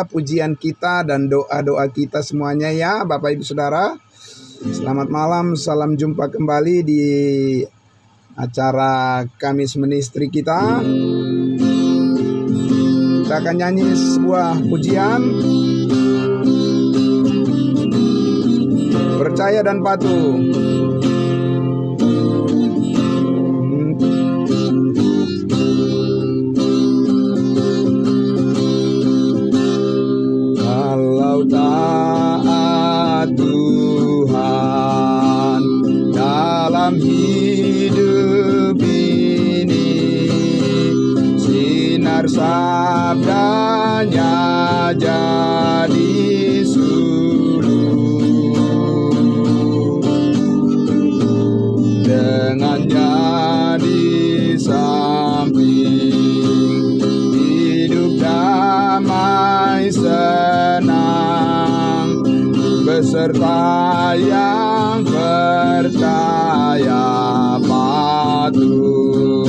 pujian kita dan doa-doa kita semuanya ya Bapak Ibu Saudara. Selamat malam, salam jumpa kembali di acara Kamis Ministry kita. Kita akan nyanyi sebuah pujian, percaya dan patuh. Kalau taat Tuhan dalam hidup ini, sinar sabdanya jadi suluh, dengannya di samping hidup damai senang, beserta yang percaya patuh.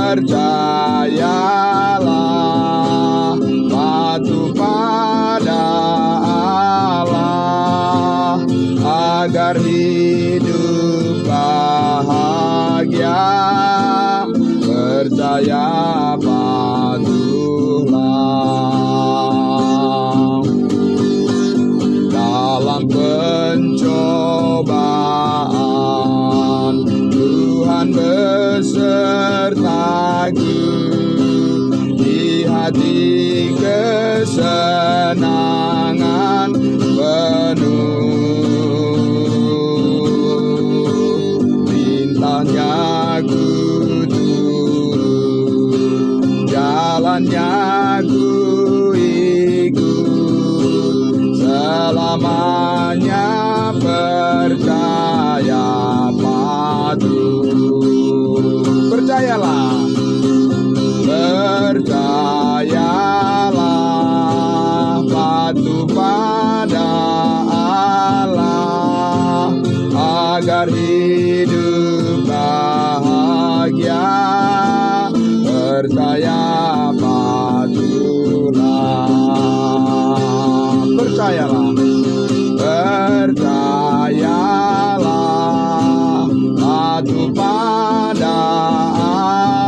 Percayalah, patuh pada Allah, agar hidup bahagia. Percaya patuhlah. Dalam pencobaan Tuhan besertaku, di hati kesenangan penuh. Bintangnya ku turut, jalannya ku ikut, selamanya percaya patuh. Percayalah, percayalah, patuh pada Allah, agar hidup bahagia. Percaya patuhlah. Percayalah, percayalah, patuh pada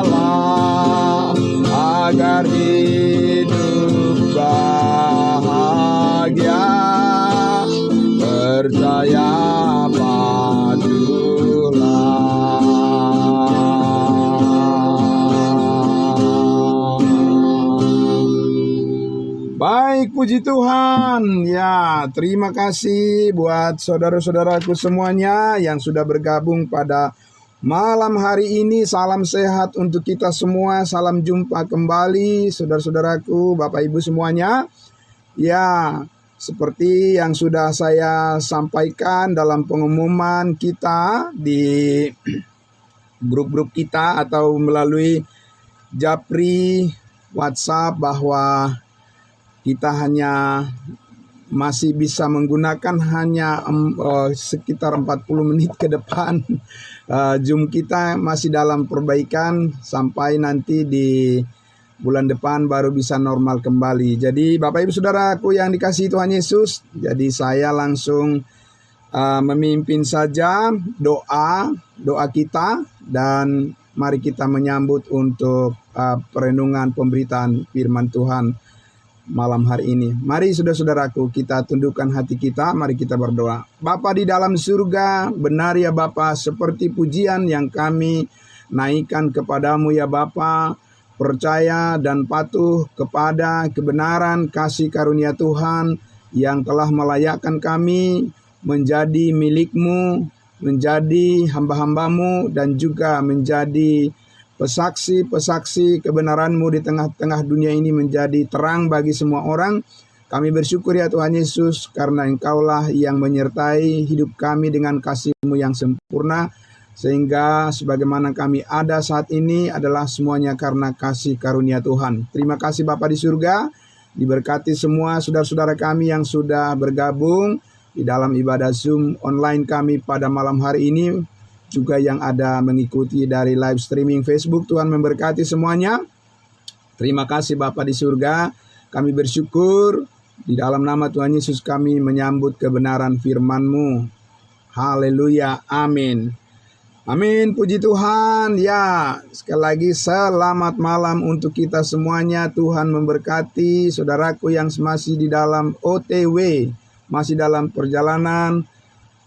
Allah, agar hidup bahagia. Percaya patuhlah. Baik, puji Tuhan. Ya, terima kasih buat saudara-saudaraku semuanya yang sudah bergabung pada malam hari ini. Salam sehat untuk kita semua. Salam jumpa kembali saudara-saudaraku, Bapak Ibu semuanya. Ya, seperti yang sudah saya sampaikan dalam pengumuman kita di grup-grup kita atau melalui Japri, WhatsApp, bahwa kita hanya masih bisa menggunakan hanya sekitar 40 menit ke depan. Zoom kita masih dalam perbaikan sampai nanti di bulan depan baru bisa normal kembali. Jadi Bapak Ibu Saudaraku yang dikasihi Tuhan Yesus, jadi saya langsung memimpin saja doa kita, dan mari kita menyambut untuk perenungan pemberitaan firman Tuhan malam hari ini. Mari saudara-saudaraku, kita tundukkan hati kita, mari kita berdoa. Bapa di dalam surga, benar ya Bapa, seperti pujian yang kami naikkan kepadamu ya Bapa, percaya dan patuh kepada kebenaran kasih karunia Tuhan yang telah melayakkan kami menjadi milik-Mu, menjadi hamba-hamba-Mu, dan juga menjadi pesaksi-pesaksi kebenaran-Mu di tengah-tengah dunia ini, menjadi terang bagi semua orang. Kami bersyukur ya Tuhan Yesus, karena Engkaulah yang menyertai hidup kami dengan kasih-Mu yang sempurna, sehingga sebagaimana kami ada saat ini adalah semuanya karena kasih karunia Tuhan. Terima kasih Bapa di surga, diberkati semua saudara-saudara kami yang sudah bergabung di dalam ibadah Zoom online kami pada malam hari ini, juga yang ada mengikuti dari live streaming Facebook. Tuhan memberkati semuanya. Terima kasih Bapa di surga, kami bersyukur di dalam nama Tuhan Yesus kami menyambut kebenaran firman-Mu. Haleluya, amin. Amin, puji Tuhan. Ya, sekali lagi selamat malam untuk kita semuanya. Tuhan memberkati saudaraku yang masih di dalam OTW, masih dalam perjalanan.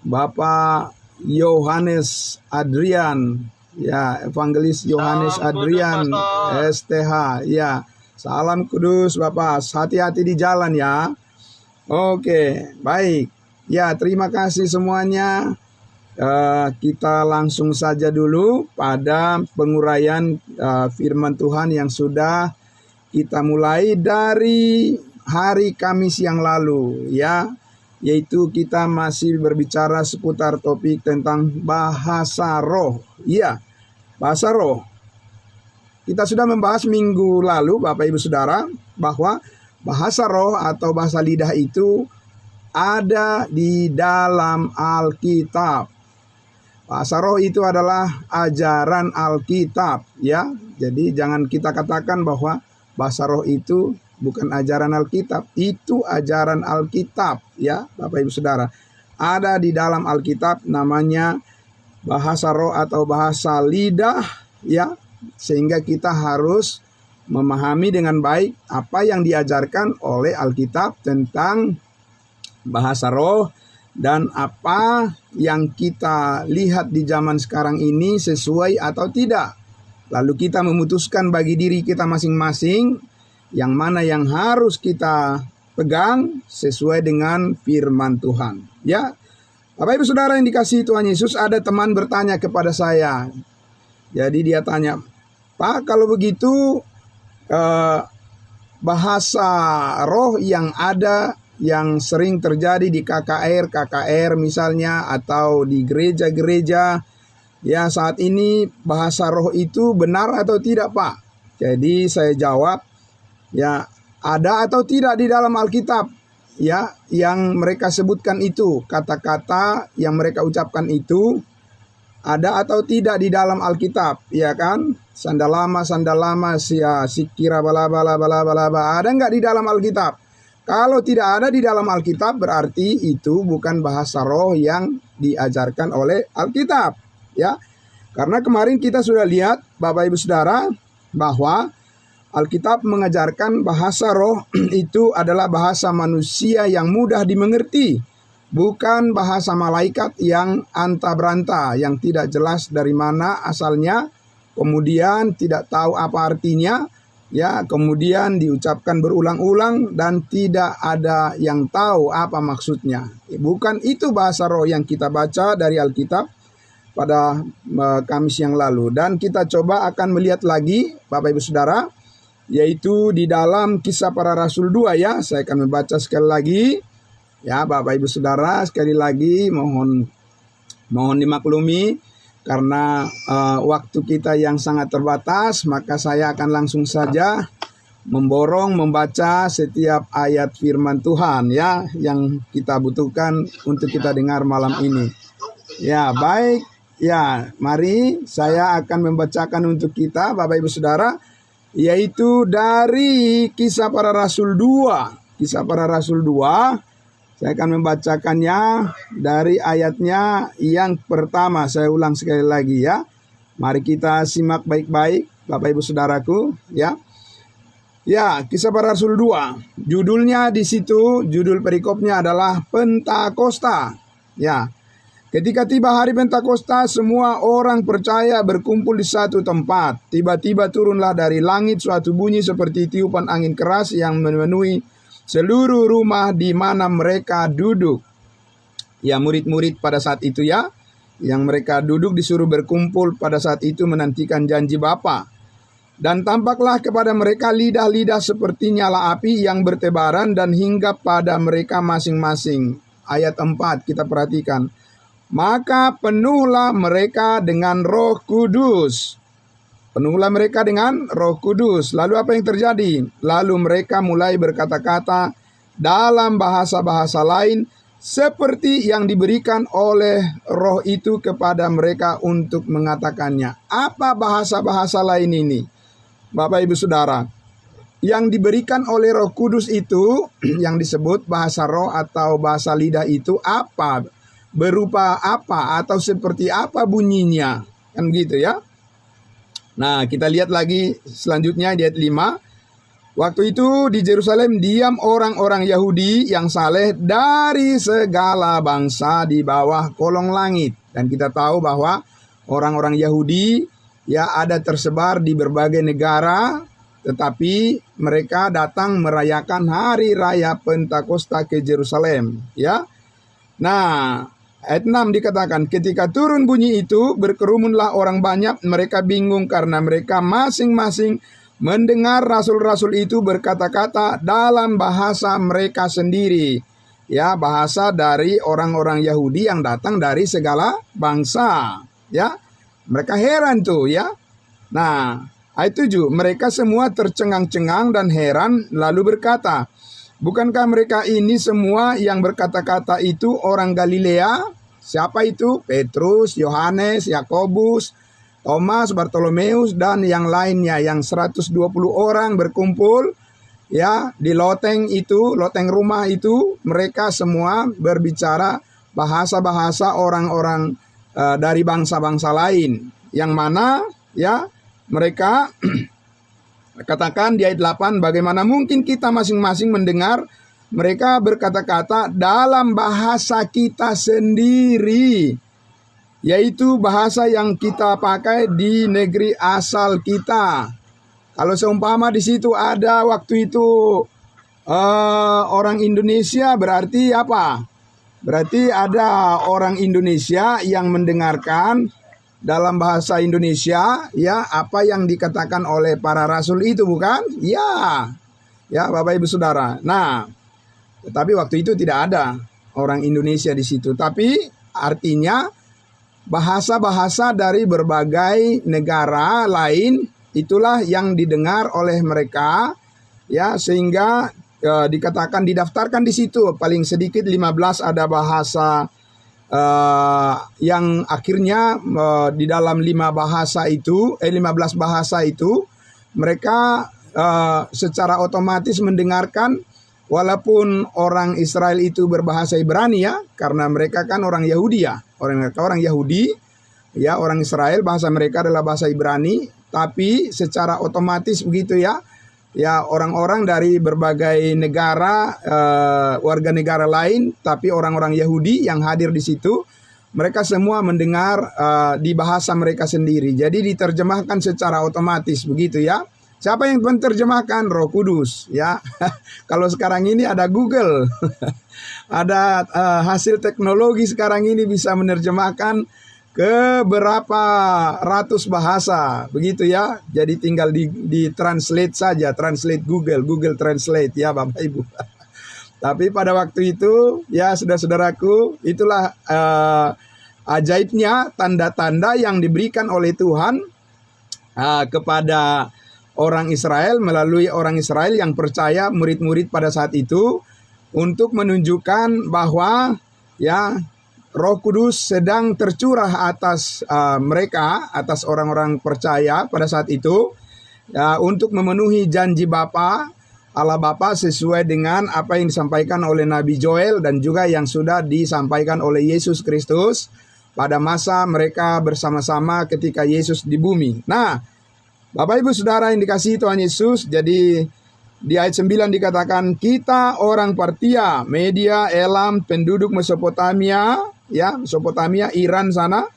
Bapak Yohanes Adrian, ya, Evangelis Yohanes Adrian, STH, ya. Salam kudus Bapak, hati-hati di jalan ya. Oke, baik. Ya, terima kasih semuanya. Kita langsung saja dulu pada penguraian firman Tuhan yang sudah kita mulai dari hari Kamis yang lalu, ya. Yaitu kita masih berbicara seputar topik tentang bahasa roh. Iya, bahasa roh. Kita sudah membahas minggu lalu, Bapak Ibu Saudara, bahwa bahasa roh atau bahasa lidah itu ada di dalam Alkitab. Bahasa roh itu adalah ajaran Alkitab, ya. Jadi jangan kita katakan bahwa bahasa roh itu bukan ajaran Alkitab, itu ajaran Alkitab, ya, Bapak Ibu Saudara. Ada di dalam Alkitab namanya bahasa roh atau bahasa lidah, ya. Sehingga kita harus memahami dengan baik apa yang diajarkan oleh Alkitab tentang bahasa roh dan apa yang kita lihat di zaman sekarang ini sesuai atau tidak. Lalu kita memutuskan bagi diri kita masing-masing yang mana yang harus kita pegang sesuai dengan firman Tuhan. Ya, Bapak Ibu Saudara yang dikasihi Tuhan Yesus, ada teman bertanya kepada saya. Jadi dia tanya, Pak, kalau begitu bahasa roh yang ada yang sering terjadi di KKR misalnya atau di gereja-gereja, ya, saat ini bahasa roh itu benar atau tidak, Pak? Jadi saya jawab, ya, ada atau tidak di dalam Alkitab, ya, yang mereka sebutkan itu, kata-kata yang mereka ucapkan itu ada atau tidak di dalam Alkitab, ya kan? Sandal lama, ya, sikira bala, ada nggak di dalam Alkitab? Kalau tidak ada di dalam Alkitab, berarti itu bukan bahasa roh yang diajarkan oleh Alkitab, ya. Karena kemarin kita sudah lihat, Bapak Ibu Saudara, bahwa Alkitab mengajarkan bahasa roh itu adalah bahasa manusia yang mudah dimengerti, bukan bahasa malaikat yang anta-beranta, yang tidak jelas dari mana asalnya, kemudian tidak tahu apa artinya, ya, kemudian diucapkan berulang-ulang dan tidak ada yang tahu apa maksudnya. Bukan itu bahasa roh yang kita baca dari Alkitab pada Kamis yang lalu. Dan kita coba akan melihat lagi, Bapak Ibu Saudara, yaitu di dalam Kisah Para Rasul 2, ya. Saya akan membaca sekali lagi, ya, Bapak Ibu Saudara, sekali lagi mohon dimaklumi karena waktu kita yang sangat terbatas, maka saya akan langsung saja membaca setiap ayat firman Tuhan, ya, yang kita butuhkan untuk kita dengar malam ini. Ya, baik. Ya, mari saya akan membacakan untuk kita, Bapak Ibu Saudara, yaitu dari Kisah Para Rasul 2. Kisah Para Rasul 2. Saya akan membacakannya dari ayatnya yang pertama. Saya ulang sekali lagi, ya. Mari kita simak baik-baik, Bapak Ibu Saudaraku, ya. Ya, Kisah Para Rasul 2. Judulnya di situ, judul perikopnya adalah Pentakosta. Ya. Ketika tiba hari Pentakosta, semua orang percaya berkumpul di satu tempat. Tiba-tiba turunlah dari langit suatu bunyi seperti tiupan angin keras yang memenuhi seluruh rumah di mana mereka duduk. Ya, murid-murid pada saat itu, ya, yang mereka duduk disuruh berkumpul pada saat itu menantikan janji Bapa. Dan tampaklah kepada mereka lidah-lidah seperti nyala api yang bertebaran dan hinggap pada mereka masing-masing. Ayat 4 kita perhatikan. Maka penuhlah mereka dengan Roh Kudus. Penuhlah mereka dengan Roh Kudus. Lalu apa yang terjadi? Lalu mereka mulai berkata-kata dalam bahasa-bahasa lain seperti yang diberikan oleh Roh itu kepada mereka untuk mengatakannya. Apa bahasa-bahasa lain ini? Bapak Ibu Saudara, yang diberikan oleh Roh Kudus itu yang disebut bahasa roh atau bahasa lidah itu apa? Berupa apa atau seperti apa bunyinya? Kan gitu ya. Nah, kita lihat lagi selanjutnya di ayat 5. Waktu itu di Yerusalem diam orang-orang Yahudi yang saleh dari segala bangsa di bawah kolong langit. Dan kita tahu bahwa orang-orang Yahudi ya ada tersebar di berbagai negara, tetapi mereka datang merayakan hari raya Pentakosta ke Yerusalem, ya. Nah, ayat 6 dikatakan, ketika turun bunyi itu, berkerumunlah orang banyak, mereka bingung karena mereka masing-masing mendengar rasul-rasul itu berkata-kata dalam bahasa mereka sendiri. Ya, bahasa dari orang-orang Yahudi yang datang dari segala bangsa, ya. Mereka heran tuh, ya. Nah, ayat 7, mereka semua tercengang-cengang dan heran lalu berkata, bukankah mereka ini semua yang berkata-kata itu orang Galilea? Siapa itu? Petrus, Yohanes, Yakobus, Thomas, Bartolomeus, dan yang lainnya, yang 120 orang berkumpul ya di loteng itu, loteng rumah itu. Mereka semua berbicara bahasa-bahasa orang-orang dari bangsa-bangsa lain, yang mana ya mereka katakan di ayat 8, bagaimana mungkin kita masing-masing mendengar mereka berkata-kata dalam bahasa kita sendiri, yaitu bahasa yang kita pakai di negeri asal kita. Kalau seumpama di situ ada waktu itu orang Indonesia, berarti apa? Berarti ada orang Indonesia yang mendengarkan dalam bahasa Indonesia ya apa yang dikatakan oleh para rasul itu, bukan? Ya. Ya, Bapak Ibu Saudara. Nah, tetapi waktu itu tidak ada orang Indonesia di situ, tapi artinya bahasa-bahasa dari berbagai negara lain itulah yang didengar oleh mereka ya, sehingga dikatakan didaftarkan di situ paling sedikit 15 ada bahasa yang akhirnya di dalam 15 bahasa itu mereka secara otomatis mendengarkan, walaupun orang Israel itu berbahasa Ibrani ya, karena mereka kan orang Yahudi ya, orang Yahudi ya, orang Israel bahasa mereka adalah bahasa Ibrani, tapi secara otomatis begitu ya. Ya, orang-orang dari berbagai negara, warga negara lain, tapi orang-orang Yahudi yang hadir di situ, mereka semua mendengar di bahasa mereka sendiri. Jadi diterjemahkan secara otomatis begitu ya. Siapa yang menerjemahkan? Roh Kudus ya. Kalau sekarang ini ada Google, ada hasil teknologi sekarang ini bisa menerjemahkan ke berapa ratus bahasa begitu ya. Jadi tinggal di translate saja, translate Google Translate ya Bapak Ibu. Tapi pada waktu itu ya saudara-saudaraku, itulah ajaibnya tanda-tanda yang diberikan oleh Tuhan kepada orang Israel melalui orang Israel yang percaya, murid-murid pada saat itu, untuk menunjukkan bahwa ya Roh Kudus sedang tercurah atas mereka, atas orang-orang percaya pada saat itu, untuk memenuhi janji Bapa, Allah Bapa, sesuai dengan apa yang disampaikan oleh Nabi Joel dan juga yang sudah disampaikan oleh Yesus Kristus pada masa mereka bersama-sama ketika Yesus di bumi. Nah, Bapak Ibu Saudara yang dikasihi Tuhan Yesus, jadi di ayat 9 dikatakan, kita orang Partia, Media, Elam, penduduk Mesopotamia, ya, Mesopotamia, Iran sana,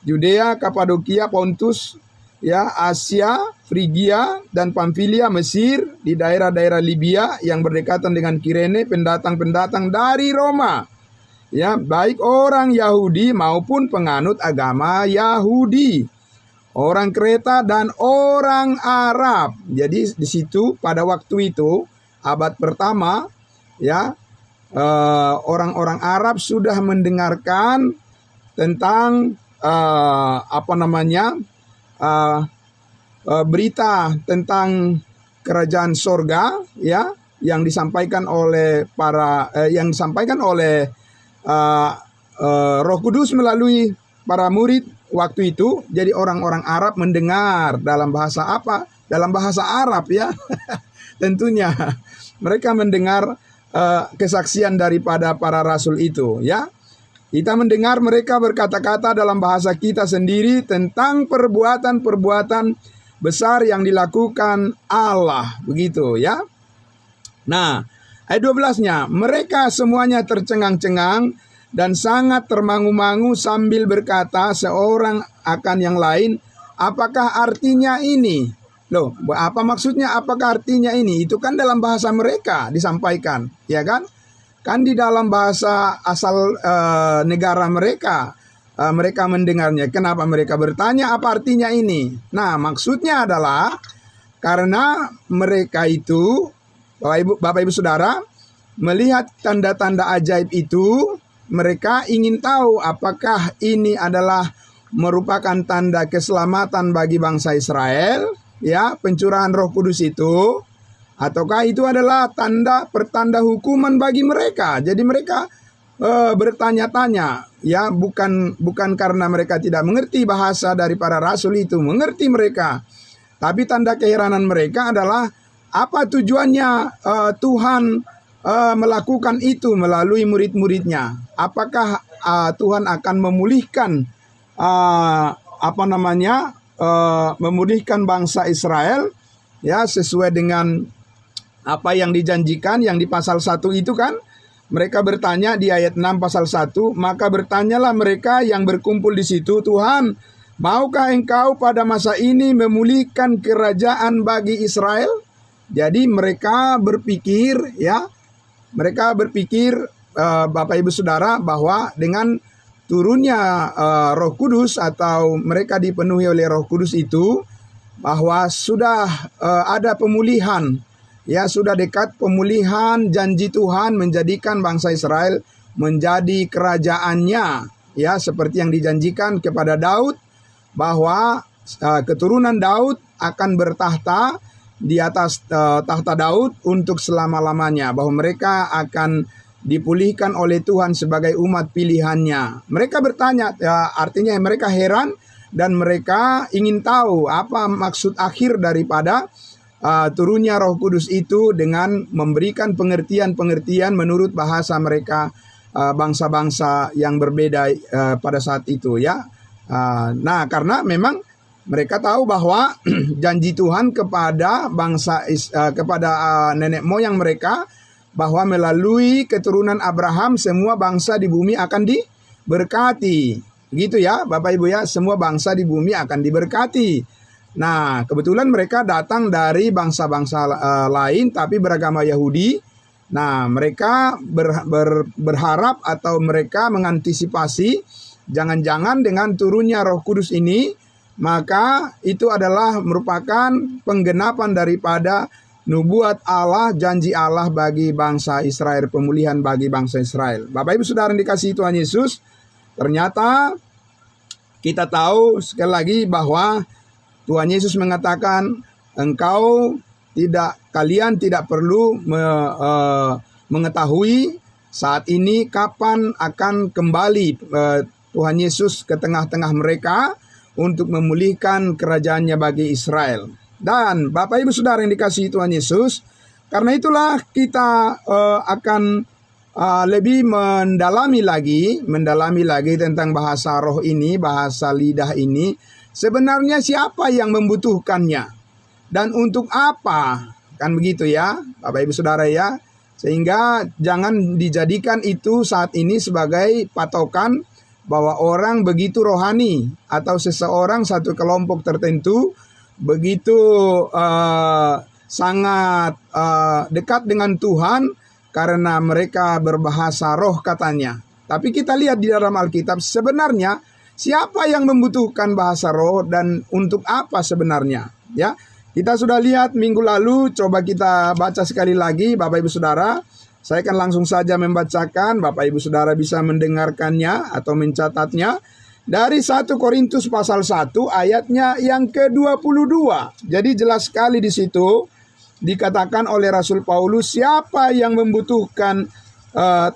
Yudea, Kapadokia, Pontus, ya, Asia, Frigia, dan Pamfilia, Mesir, di daerah-daerah Libya yang berdekatan dengan Kirene, pendatang-pendatang dari Roma, ya, baik orang Yahudi maupun penganut agama Yahudi, orang Kreta dan orang Arab. Jadi di situ pada waktu itu abad pertama ya, orang-orang Arab sudah mendengarkan tentang berita tentang kerajaan sorga ya, yang disampaikan oleh Roh Kudus melalui para murid waktu itu. Jadi orang-orang Arab mendengar dalam bahasa apa? Dalam bahasa Arab ya. tentunya mereka mendengar kesaksian daripada para rasul itu, ya. Kita mendengar mereka berkata-kata dalam bahasa kita sendiri tentang perbuatan-perbuatan besar yang dilakukan Allah, begitu ya. Nah, ayat 12-nya, mereka semuanya tercengang-cengang dan sangat termangu-mangu sambil berkata seorang akan yang lain, apakah artinya ini? Loh, apa maksudnya? Apakah artinya ini? Itu kan dalam bahasa mereka disampaikan, ya kan? Kan di dalam bahasa asal negara mereka, mereka mendengarnya. Kenapa mereka bertanya apa artinya ini? Nah, maksudnya adalah karena mereka itu, Bapak Ibu Saudara, melihat tanda-tanda ajaib itu, mereka ingin tahu apakah ini adalah merupakan tanda keselamatan bagi bangsa Israel, ya, pencurahan Roh Kudus itu, ataukah itu adalah pertanda hukuman bagi mereka. Jadi mereka bertanya-tanya, ya, bukan karena mereka tidak mengerti bahasa dari para rasul itu, mengerti mereka. Tapi tanda keheranan mereka adalah apa tujuannya Tuhan melakukan itu melalui murid-muridnya. Apakah Tuhan akan memulihkan memulihkan bangsa Israel, ya, sesuai dengan apa yang dijanjikan yang di pasal 1 itu kan. Mereka bertanya di ayat 6 pasal 1, maka bertanyalah mereka yang berkumpul di situ, Tuhan, maukah engkau pada masa ini memulihkan kerajaan bagi Israel? Jadi mereka berpikir, ya, Bapak Ibu Saudara, bahwa dengan turunnya Roh Kudus atau mereka dipenuhi oleh Roh Kudus itu, bahwa sudah ada pemulihan, ya, sudah dekat pemulihan janji Tuhan menjadikan bangsa Israel menjadi kerajaannya, ya, seperti yang dijanjikan kepada Daud, bahwa keturunan Daud akan bertahta di atas tahta Daud untuk selama-lamanya, bahwa mereka akan dipulihkan oleh Tuhan sebagai umat pilihannya. Mereka bertanya, artinya mereka heran dan mereka ingin tahu apa maksud akhir daripada turunnya Roh Kudus itu dengan memberikan pengertian-pengertian menurut bahasa mereka, bangsa-bangsa yang berbeda pada saat itu, ya. Nah, karena memang mereka tahu bahwa janji Tuhan kepada nenek moyang mereka, bahwa melalui keturunan Abraham semua bangsa di bumi akan diberkati. Gitu ya, Bapak Ibu ya, semua bangsa di bumi akan diberkati. Nah, kebetulan mereka datang dari bangsa-bangsa lain tapi beragama Yahudi. Nah, mereka berharap atau mereka mengantisipasi jangan-jangan dengan turunnya Roh Kudus ini, maka itu adalah merupakan penggenapan daripada nubuat Allah, janji Allah bagi bangsa Israel, pemulihan bagi bangsa Israel. Bapak Ibu Saudara yang dikasihi Tuhan Yesus, ternyata kita tahu sekali lagi bahwa Tuhan Yesus mengatakan, kalian tidak perlu mengetahui saat ini kapan akan kembali Tuhan Yesus ke tengah-tengah mereka untuk memulihkan kerajaannya bagi Israel. Dan Bapak Ibu Saudara yang dikasihi Tuhan Yesus, karena itulah kita akan lebih mendalami lagi tentang bahasa roh ini, bahasa lidah ini. Sebenarnya siapa yang membutuhkannya dan untuk apa? Kan begitu ya, Bapak Ibu Saudara ya. Sehingga jangan dijadikan itu saat ini sebagai patokan bahwa orang begitu rohani atau seseorang satu kelompok tertentu begitu sangat dekat dengan Tuhan karena mereka berbahasa roh katanya. Tapi kita lihat di dalam Alkitab sebenarnya siapa yang membutuhkan bahasa roh dan untuk apa sebenarnya? Ya, kita sudah lihat minggu lalu, coba kita baca sekali lagi Bapak Ibu Saudara. Saya akan langsung saja membacakan, Bapak Ibu Saudara bisa mendengarkannya atau mencatatnya. Dari 1 Korintus pasal 1 ayatnya yang ke-22. Jadi jelas sekali di situ dikatakan oleh Rasul Paulus siapa yang membutuhkan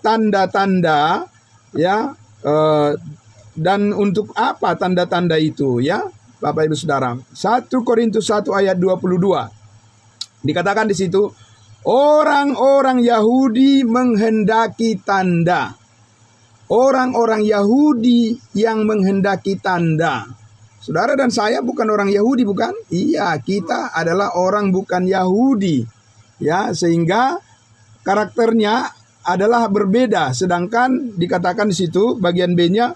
tanda-tanda, ya, dan untuk apa tanda-tanda itu, ya Bapak Ibu Saudara. 1 Korintus 1 ayat 22. Dikatakan di situ, orang-orang Yahudi menghendaki tanda. Orang-orang Yahudi yang menghendaki tanda. Saudara dan saya bukan orang Yahudi, bukan? Iya, kita adalah orang bukan Yahudi. Ya, sehingga karakternya adalah berbeda. Sedangkan dikatakan di situ bagian B-nya,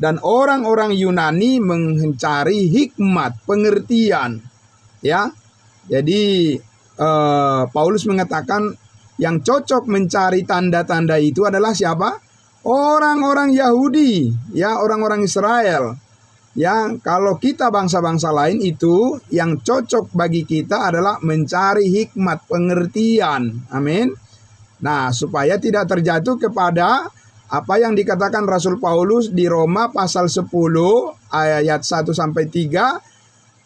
dan orang-orang Yunani mencari hikmat, pengertian. Ya. Jadi Paulus mengatakan yang cocok mencari tanda-tanda itu adalah siapa? Orang-orang Yahudi, ya, orang-orang Israel. Ya, kalau kita bangsa-bangsa lain itu yang cocok bagi kita adalah mencari hikmat, pengertian. Amin. Nah, supaya tidak terjatuh kepada apa yang dikatakan Rasul Paulus di Roma pasal 10 ayat 1 sampai 3.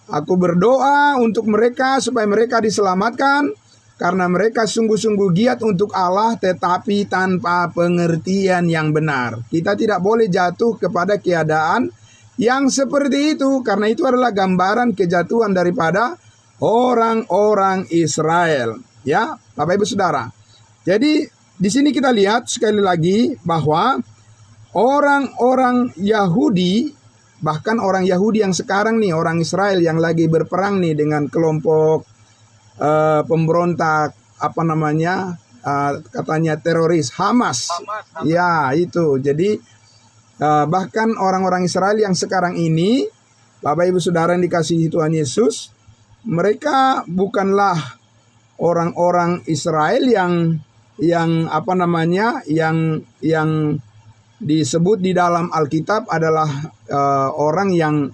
Aku berdoa untuk mereka supaya mereka diselamatkan karena mereka sungguh-sungguh giat untuk Allah tetapi tanpa pengertian yang benar. Kita tidak boleh jatuh kepada keadaan yang seperti itu karena itu adalah gambaran kejatuhan daripada orang-orang Israel. Ya, Bapak Ibu Saudara. Jadi di sini kita lihat sekali lagi bahwa orang-orang Yahudi, bahkan orang Yahudi yang sekarang nih, orang Israel yang lagi berperang nih dengan kelompok pemberontak, katanya teroris Hamas. Ya, itu. Jadi bahkan orang-orang Israel yang sekarang ini, Bapak Ibu Saudara yang dikasihi Tuhan Yesus, mereka bukanlah orang-orang Israel yang disebut di dalam Alkitab adalah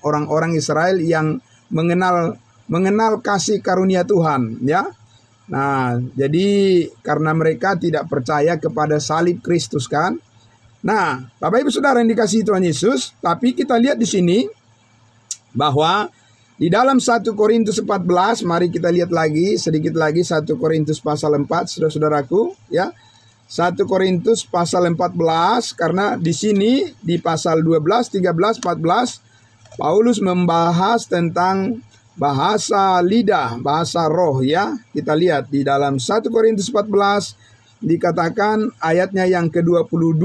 orang-orang Israel yang mengenal kasih karunia Tuhan, ya. Nah, jadi karena mereka tidak percaya kepada salib Kristus, kan. Nah, Bapak Ibu Saudara yang dikasihi Tuhan Yesus, tapi kita lihat di sini bahwa di dalam 1 Korintus 14, mari kita lihat lagi sedikit lagi 1 Korintus pasal 4, saudara-saudaraku, ya. 1 Korintus pasal 14, karena di sini di pasal 12, 13, 14 Paulus membahas tentang bahasa lidah, bahasa roh, ya. Kita lihat di dalam 1 Korintus 14 dikatakan ayatnya yang ke-22,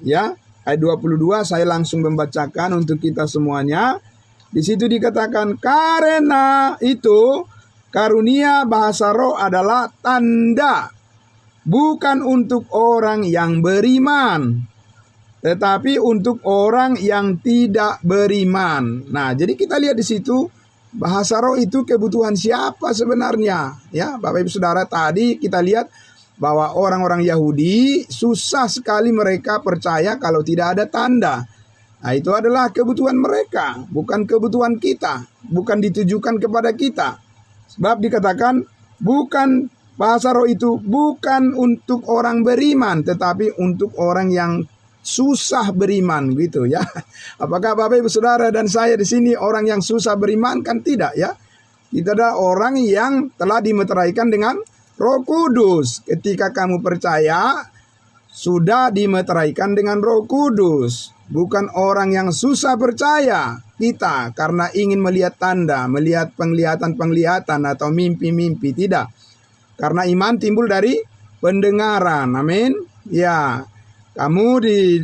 ya. Ayat 22 saya langsung membacakan untuk kita semuanya. Di situ dikatakan karena itu karunia bahasa roh adalah tanda, bukan untuk orang yang beriman, tetapi untuk orang yang tidak beriman. Nah, jadi kita lihat di situ bahasa roh itu kebutuhan siapa sebenarnya? Ya, Bapak Ibu Saudara, tadi kita lihat bahwa orang-orang Yahudi susah sekali mereka percaya kalau tidak ada tanda. Nah, itu adalah kebutuhan mereka, bukan kebutuhan kita, bukan ditujukan kepada kita. Sebab dikatakan bukan bahasa roh itu bukan untuk orang beriman, tetapi untuk orang yang susah beriman, gitu ya. Apakah Bapak Ibu Saudara dan saya di sini orang yang susah beriman? Kan tidak, ya. Kita adalah orang yang telah dimeteraikan dengan Roh Kudus. Ketika kamu percaya, sudah dimeteraikan dengan Roh Kudus. Bukan orang yang susah percaya kita karena ingin melihat tanda, melihat penglihatan-penglihatan atau mimpi-mimpi, tidak. Karena iman timbul dari pendengaran. Amin. Ya, kamu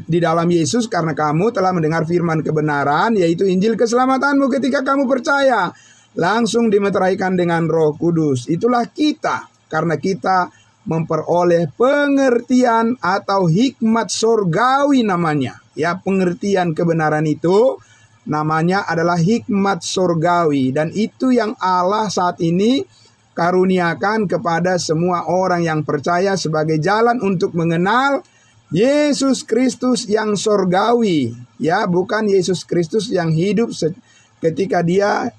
di dalam Yesus karena kamu telah mendengar firman kebenaran, yaitu Injil keselamatanmu. Ketika kamu percaya, langsung dimeteraikan dengan Roh Kudus. Itulah kita, karena kita memperoleh pengertian atau hikmat sorgawi namanya. Ya, pengertian kebenaran itu namanya adalah hikmat sorgawi. Dan itu yang Allah saat ini karuniakan kepada semua orang yang percaya sebagai jalan untuk mengenal Yesus Kristus yang sorgawi. Ya, bukan Yesus Kristus yang hidup ketika dia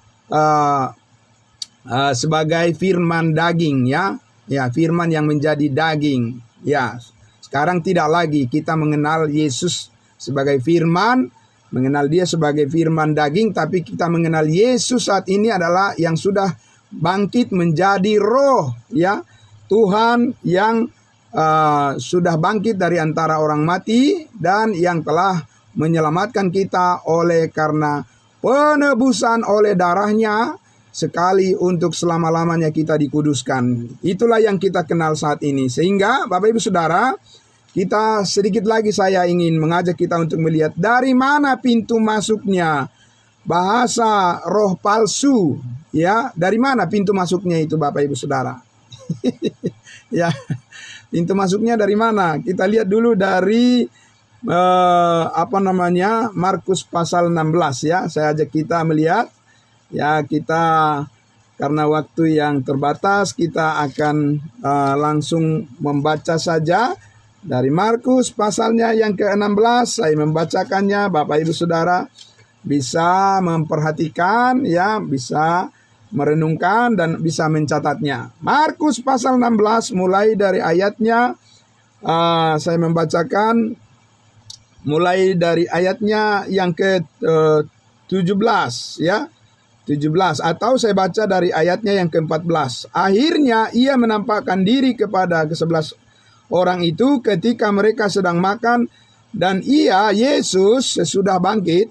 sebagai firman daging, ya. Ya, firman yang menjadi daging. Ya, sekarang tidak lagi kita mengenal Yesus sebagai firman, mengenal dia sebagai firman daging, tapi kita mengenal Yesus saat ini adalah yang sudah bangkit menjadi roh, ya. Tuhan yang sudah bangkit dari antara orang mati dan yang telah menyelamatkan kita oleh karena penebusan oleh darahnya, sekali untuk selama-lamanya kita dikuduskan. Itulah yang kita kenal saat ini. Sehingga Bapak Ibu Saudara, kita sedikit lagi saya ingin mengajak kita untuk melihat dari mana pintu masuknya bahasa roh palsu. Ya, dari mana pintu masuknya itu Bapak Ibu Saudara? Ya, pintu masuknya dari mana? Kita lihat dulu dari Markus pasal 16 ya. Saya ajak kita melihat ya, kita karena waktu yang terbatas kita akan langsung membaca saja dari Markus pasalnya yang ke-16. Saya membacakannya, Bapak Ibu Saudara bisa memperhatikan ya, bisa merenungkan dan bisa mencatatnya. Markus pasal 16 mulai dari ayatnya saya membacakan mulai dari ayatnya yang ke-17 ya. 17 atau saya baca dari ayatnya yang ke-14. Akhirnya ia menampakkan diri kepada ke-11 orang itu ketika mereka sedang makan, dan Yesus sesudah bangkit,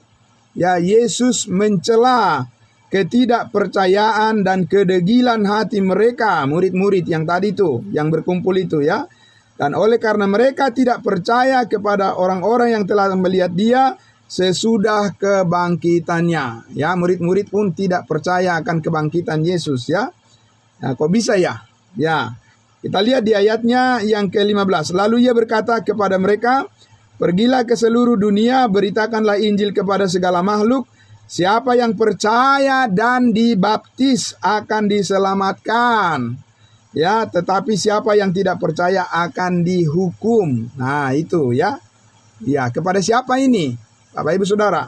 ya, Yesus mencela ketidakpercayaan dan kedegilan hati mereka, murid-murid yang tadi itu, yang berkumpul itu ya. Dan oleh karena mereka tidak percaya kepada orang-orang yang telah melihat dia sesudah kebangkitannya. Ya, murid-murid pun tidak percaya akan kebangkitan Yesus ya. Nah, kok bisa ya? Ya, kita lihat di ayatnya yang ke-15. Lalu ia berkata kepada mereka, "Pergilah ke seluruh dunia, beritakanlah Injil kepada segala makhluk. Siapa yang percaya dan dibaptis akan diselamatkan. Ya, tetapi siapa yang tidak percaya akan dihukum." Nah, itu ya. Ya, kepada siapa ini? Bapak Ibu Saudara.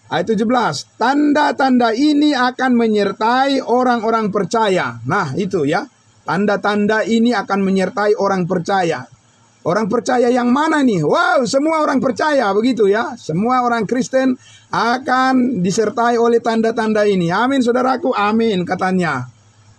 Ayat 17. Tanda-tanda ini akan menyertai orang-orang percaya. Nah, itu ya. Tanda-tanda ini akan menyertai orang percaya. Orang percaya yang mana nih? Wow, semua orang percaya begitu ya. Semua orang Kristen akan disertai oleh tanda-tanda ini. Amin, saudaraku. Amin, katanya.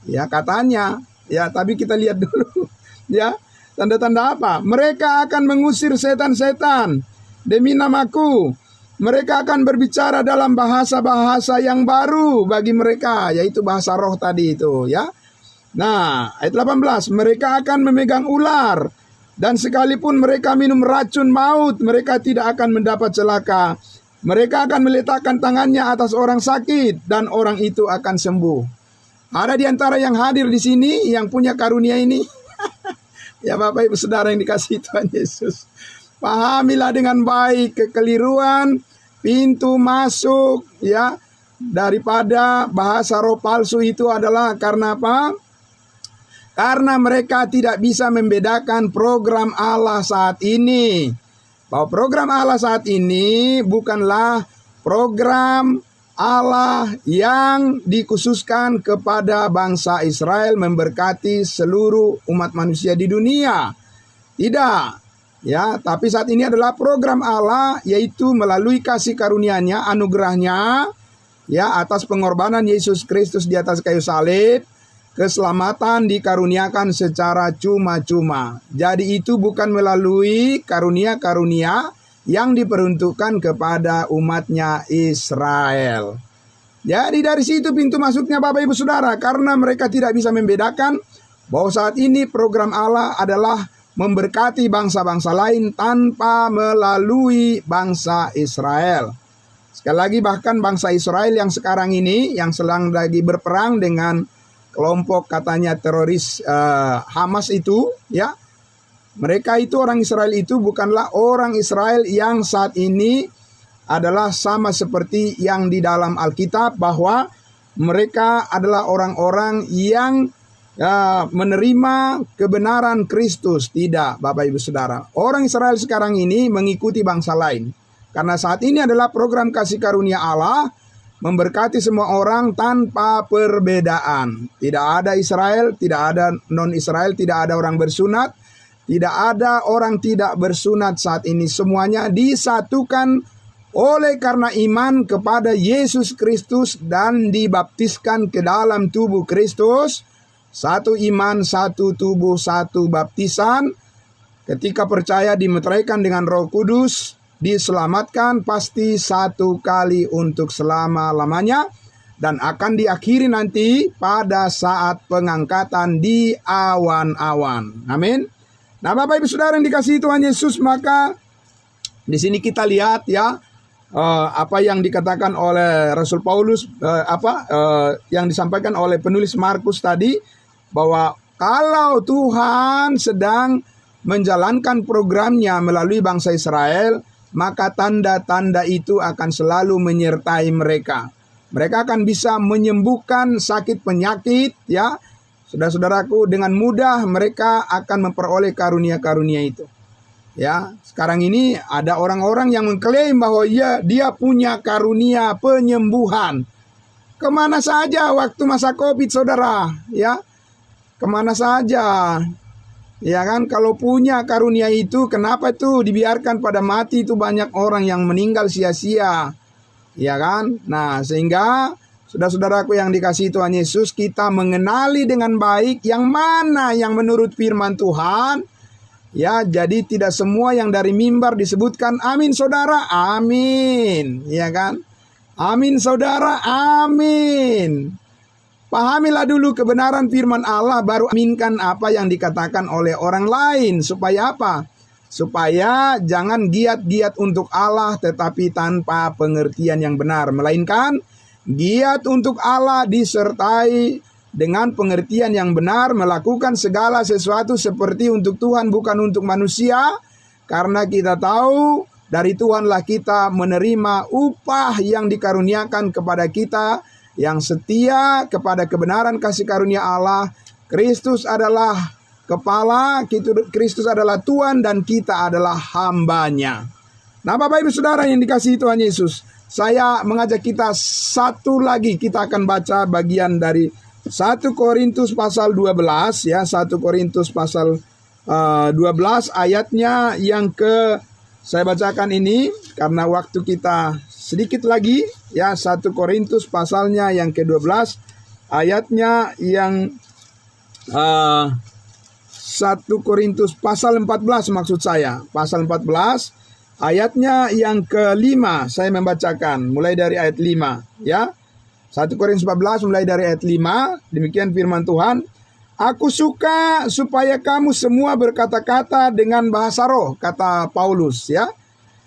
Ya, katanya. Ya, tapi kita lihat dulu. Ya, tanda-tanda apa? Mereka akan mengusir setan-setan demi namaku. Mereka akan berbicara dalam bahasa-bahasa yang baru bagi mereka, yaitu bahasa roh tadi itu ya. Nah, ayat 18. Mereka akan memegang ular, dan sekalipun mereka minum racun maut, mereka tidak akan mendapat celaka. Mereka akan meletakkan tangannya atas orang sakit, dan orang itu akan sembuh. Ada di antara yang hadir di sini yang punya karunia ini? Ya, Bapak Ibu Saudara yang dikasihi Tuhan Yesus. Pahamilah dengan baik kekeliruan pintu masuk ya daripada bahasa roh palsu itu adalah karena apa? Karena mereka tidak bisa membedakan program Allah saat ini. Bahwa program Allah saat ini bukanlah program Allah yang dikhususkan kepada bangsa Israel memberkati seluruh umat manusia di dunia. Tidak. Ya, tapi saat ini adalah program Allah, yaitu melalui kasih karunia-Nya, anugerah-Nya, ya, atas pengorbanan Yesus Kristus di atas kayu salib, keselamatan dikaruniakan secara cuma-cuma. Jadi itu bukan melalui karunia-karunia yang diperuntukkan kepada umatnya Israel. Jadi dari situ pintu masuknya Bapak Ibu Saudara, karena mereka tidak bisa membedakan bahwa saat ini program Allah adalah memberkati bangsa-bangsa lain tanpa melalui bangsa Israel. Sekali lagi, bahkan bangsa Israel yang sekarang ini yang sedang lagi berperang dengan kelompok katanya teroris Hamas itu ya. Mereka itu, orang Israel itu bukanlah orang Israel yang saat ini adalah sama seperti yang di dalam Alkitab, bahwa mereka adalah orang-orang yang menerima kebenaran Kristus. Tidak, Bapak Ibu Saudara. Orang Israel sekarang ini mengikuti bangsa lain. Karena saat ini adalah program kasih karunia Allah memberkati semua orang tanpa perbedaan. Tidak ada Israel, tidak ada non-Israel, tidak ada orang bersunat, tidak ada orang tidak bersunat saat ini. Semuanya disatukan oleh karena iman kepada Yesus Kristus dan dibaptiskan ke dalam tubuh Kristus. Satu iman, satu tubuh, satu baptisan. Ketika percaya dimeteraikan dengan Roh Kudus, diselamatkan pasti satu kali untuk selama-lamanya. dan akan diakhiri nanti pada saat pengangkatan di awan-awan. Amin. Nah, Bapak Ibu Saudara yang dikasihi Tuhan Yesus, maka di sini kita lihat ya apa yang dikatakan oleh Rasul Paulus, yang disampaikan oleh penulis Markus tadi, bahwa kalau Tuhan sedang menjalankan programnya melalui bangsa Israel, maka tanda-tanda itu akan selalu menyertai mereka. Mereka akan bisa menyembuhkan sakit penyakit ya. Saudara-saudaraku, dengan mudah mereka akan memperoleh karunia-karunia itu. Ya, sekarang ini ada orang-orang yang mengklaim bahwa dia punya karunia penyembuhan. Kemana saja waktu masa Covid, saudara? Ya, kemana saja? Ya kan, kalau punya karunia itu, kenapa itu dibiarkan pada mati itu banyak orang yang meninggal sia-sia? Ya kan? Nah, sehingga saudara-saudaraku yang dikasihi Tuhan Yesus, kita mengenali dengan baik yang mana yang menurut firman Tuhan. Ya, jadi tidak semua yang dari mimbar disebutkan amin saudara, amin. Ya kan? Amin saudara, amin. Pahamilah dulu kebenaran firman Allah, baru aminkan apa yang dikatakan oleh orang lain. Supaya apa? Supaya jangan giat-giat untuk Allah tetapi tanpa pengertian yang benar. Melainkan giat untuk Allah disertai dengan pengertian yang benar, melakukan segala sesuatu seperti untuk Tuhan bukan untuk manusia. Karena kita tahu dari Tuhanlah kita menerima upah yang dikaruniakan kepada kita, yang setia kepada kebenaran kasih karunia Allah. Kristus adalah kepala, Kristus adalah Tuhan dan kita adalah hambanya. Nah, Bapak Ibu Saudara yang dikasihi Tuhan Yesus, saya mengajak kita satu lagi, kita akan baca bagian dari 1 Korintus pasal 12 ya, 1 Korintus pasal 12 ayatnya yang saya bacakan ini karena waktu kita sedikit lagi ya. 1 Korintus pasalnya yang ke-12 ayatnya yang 1 Korintus pasal 14 maksud saya, pasal 14 ayatnya yang ke-5 saya membacakan mulai dari ayat 5 ya. 1 Korintus 14 mulai dari ayat 5, demikian firman Tuhan. Aku suka supaya kamu semua berkata-kata dengan bahasa roh, kata Paulus ya.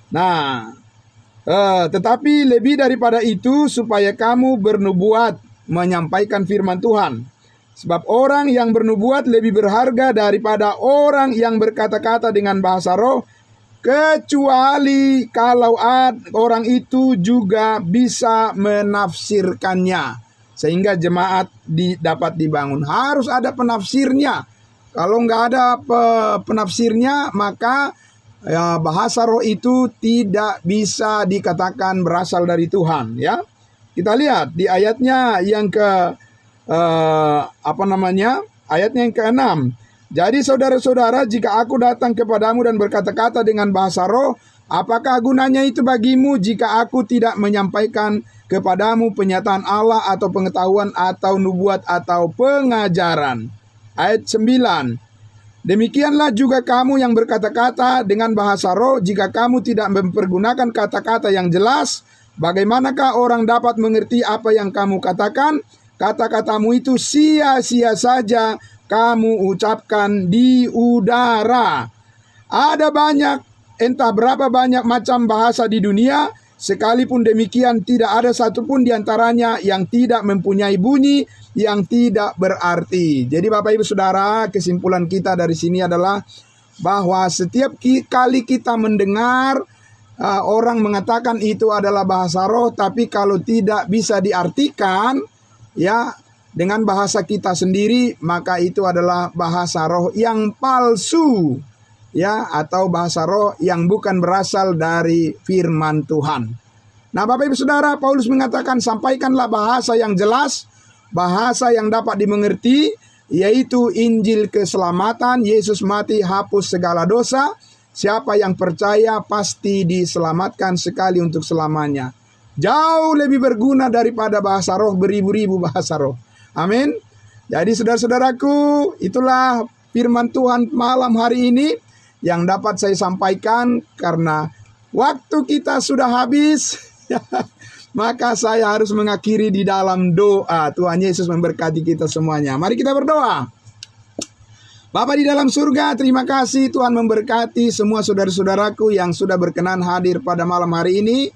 Nah, tetapi lebih daripada itu supaya kamu bernubuat, menyampaikan firman Tuhan. Sebab orang yang bernubuat lebih berharga daripada orang yang berkata-kata dengan bahasa roh, kecuali kalau orang itu juga bisa menafsirkannya, sehingga jemaat dapat dibangun. Harus ada penafsirnya. Kalau nggak ada penafsirnya, maka bahasa roh itu tidak bisa dikatakan berasal dari Tuhan. Ya, kita lihat di ayatnya yang ayatnya yang ke-6. Jadi saudara-saudara, jika aku datang kepadamu dan berkata-kata dengan bahasa roh, apakah gunanya itu bagimu jika aku tidak menyampaikan kepadamu penyataan Allah atau pengetahuan atau nubuat atau pengajaran? Ayat 9. Demikianlah juga kamu yang berkata-kata dengan bahasa roh, jika kamu tidak mempergunakan kata-kata yang jelas, bagaimanakah orang dapat mengerti apa yang kamu katakan? Kata-katamu itu sia-sia saja kamu ucapkan di udara. Ada banyak, entah berapa banyak macam bahasa di dunia, sekalipun demikian tidak ada satupun di antaranya yang tidak mempunyai bunyi yang tidak berarti. Jadi Bapak Ibu Saudara, kesimpulan kita dari sini adalah bahwa setiap kali kita mendengar orang mengatakan itu adalah bahasa roh, tapi kalau tidak bisa diartikan ya dengan bahasa kita sendiri, maka itu adalah bahasa roh yang palsu ya, atau bahasa roh yang bukan berasal dari firman Tuhan. Nah, Bapak Ibu Saudara, Paulus mengatakan sampaikanlah bahasa yang jelas, bahasa yang dapat dimengerti, yaitu Injil keselamatan. Yesus mati hapus segala dosa. Siapa yang percaya pasti diselamatkan sekali untuk selamanya. Jauh lebih berguna daripada bahasa roh, beribu-ribu bahasa roh. Amin. Jadi saudara-saudaraku, itulah firman Tuhan malam hari ini yang dapat saya sampaikan karena waktu kita sudah habis. maka saya harus mengakhiri di dalam doa. Tuhan Yesus memberkati kita semuanya. Mari kita berdoa. Bapa di dalam surga, terima kasih Tuhan memberkati semua saudara-saudaraku yang sudah berkenan hadir pada malam hari ini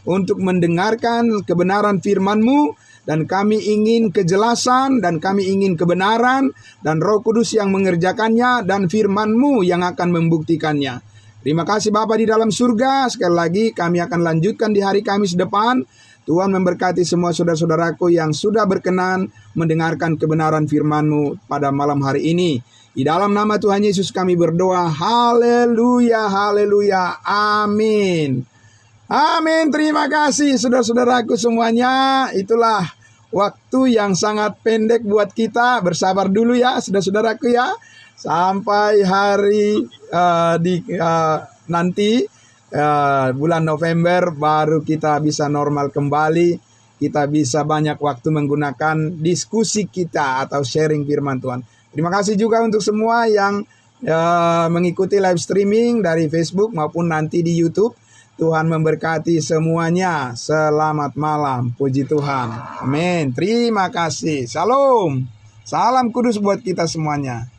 untuk mendengarkan kebenaran firman-Mu. Dan kami ingin kejelasan, dan kami ingin kebenaran, dan Roh Kudus yang mengerjakannya, dan firman-Mu yang akan membuktikannya. Terima kasih Bapa di dalam surga. Sekali lagi kami akan lanjutkan di hari Kamis depan. Tuhan memberkati semua saudara-saudaraku yang sudah berkenan mendengarkan kebenaran firman-Mu pada malam hari ini. Di dalam nama Tuhan Yesus kami berdoa. Haleluya, haleluya, amin. Amin, terima kasih saudara-saudaraku semuanya. Itulah waktu yang sangat pendek buat kita. Bersabar dulu ya saudara-saudaraku ya. Sampai hari nanti bulan November baru kita bisa normal kembali. Kita bisa banyak waktu menggunakan diskusi kita atau sharing firman Tuhan. Terima kasih juga untuk semua yang mengikuti live streaming dari Facebook maupun nanti di YouTube. Tuhan memberkati semuanya. Selamat malam. Puji Tuhan. Amin. Terima kasih. Shalom. Salam kudus buat kita semuanya.